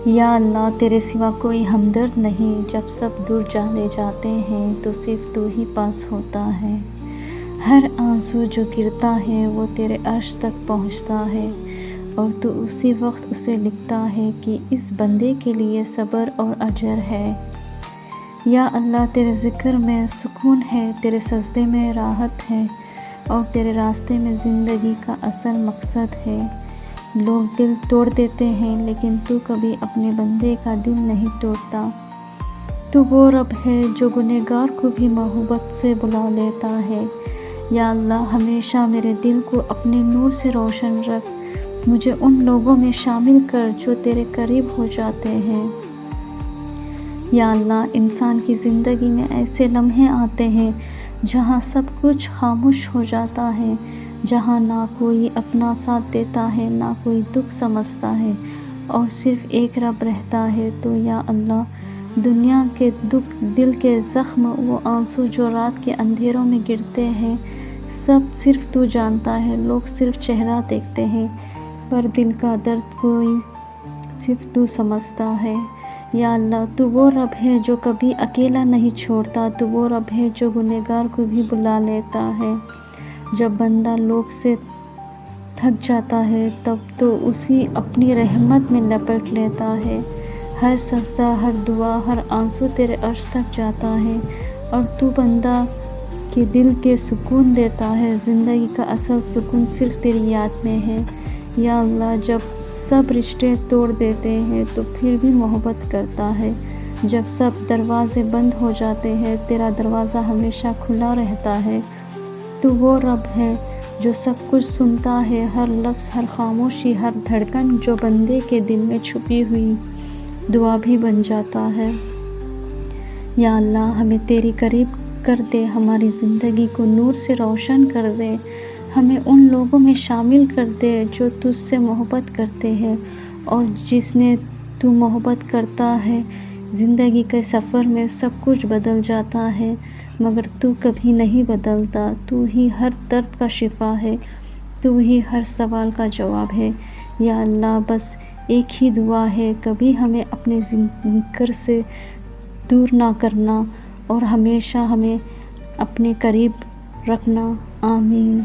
یا اللہ تیرے سوا کوئی ہمدرد نہیں، جب سب دور چلے جاتے ہیں تو صرف تو ہی پاس ہوتا ہے۔ ہر آنسو جو گرتا ہے وہ تیرے عرش تک پہنچتا ہے اور تو اسی وقت اسے لکھتا ہے کہ اس بندے کے لیے صبر اور اجر ہے۔ یا اللہ تیرے ذکر میں سکون ہے، تیرے سجدے میں راحت ہے اور تیرے راستے میں زندگی کا اصل مقصد ہے۔ لوگ دل توڑ دیتے ہیں لیکن تو کبھی اپنے بندے کا دل نہیں توڑتا۔ تو وہ رب ہے جو گنہگار کو بھی محبت سے بلا لیتا ہے۔ یا اللہ ہمیشہ میرے دل کو اپنے نور سے روشن رکھ، مجھے ان لوگوں میں شامل کر جو تیرے قریب ہو جاتے ہیں۔ یا اللہ انسان کی زندگی میں ایسے لمحے آتے ہیں جہاں سب کچھ خاموش ہو جاتا ہے، جہاں نہ کوئی اپنا ساتھ دیتا ہے، نہ کوئی دکھ سمجھتا ہے اور صرف ایک رب رہتا ہے۔ تو یا اللہ دنیا کے دکھ، دل کے زخم، وہ آنسو جو رات کے اندھیروں میں گرتے ہیں، سب صرف تو جانتا ہے۔ لوگ صرف چہرہ دیکھتے ہیں پر دل کا درد کوئی صرف تو سمجھتا ہے۔ یا اللہ تو وہ رب ہے جو کبھی اکیلا نہیں چھوڑتا، تو وہ رب ہے جو گنہگار کو بھی بلا لیتا ہے۔ جب بندہ لوگ سے تھک جاتا ہے تب تو اسی اپنی رحمت میں لپٹ لیتا ہے۔ ہر سجدہ، ہر دعا، ہر آنسو تیرے عرش تک جاتا ہے اور تو بندہ کے دل کے سکون دیتا ہے۔ زندگی کا اصل سکون صرف تیری یاد میں ہے۔ یا اللہ جب سب رشتے توڑ دیتے ہیں تو پھر بھی محبت کرتا ہے۔ جب سب دروازے بند ہو جاتے ہیں تیرا دروازہ ہمیشہ کھلا رہتا ہے۔ تو وہ رب ہے جو سب کچھ سنتا ہے، ہر لفظ، ہر خاموشی، ہر دھڑکن جو بندے کے دل میں چھپی ہوئی دعا بھی بن جاتا ہے۔ یا اللہ ہمیں تیری قریب کر دے، ہماری زندگی کو نور سے روشن کر دے، ہمیں ان لوگوں میں شامل کر دے جو تجھ سے محبت کرتے ہیں اور جس نے تو محبت کرتا ہے۔ زندگی کے سفر میں سب کچھ بدل جاتا ہے مگر تو کبھی نہیں بدلتا۔ تو ہی ہر درد کا شفا ہے، تو ہی ہر سوال کا جواب ہے۔ یا اللہ بس ایک ہی دعا ہے، کبھی ہمیں اپنے ذکر سے دور نہ کرنا اور ہمیشہ ہمیں اپنے قریب رکھنا۔ آمین۔